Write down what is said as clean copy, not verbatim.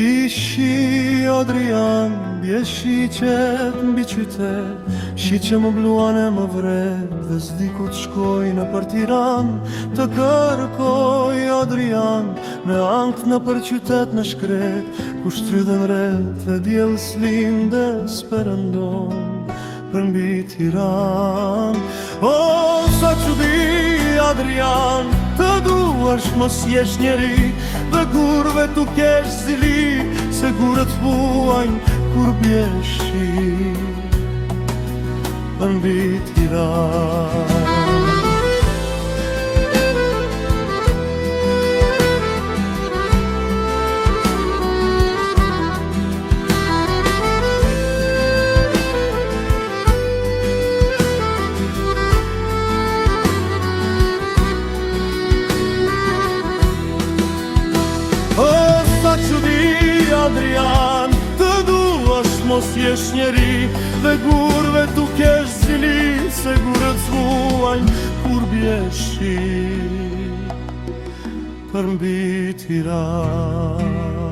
Bishi Adrian, bjeshi qet mbi qytet, shi që më bluan e më vret, dhe s'diku t'shkoj në për Tiran, të kërkoj Adrian, me ankt në për qytet në shkret, ku shtrydhen ret dhe djel s'lim dhe s'perëndon, për mbi Tiran. O, sa që di Adrian, të duash mos jesh njeri, dhe kurve tu kesh zili, se gurët vuajnë kur bjeshi, për mbi Tiran. Adrian, të duash mos jesh njeri, dhe gurve tu kesh zili, se gurët zvuajnë kur bjeshi, për mbi Tiran.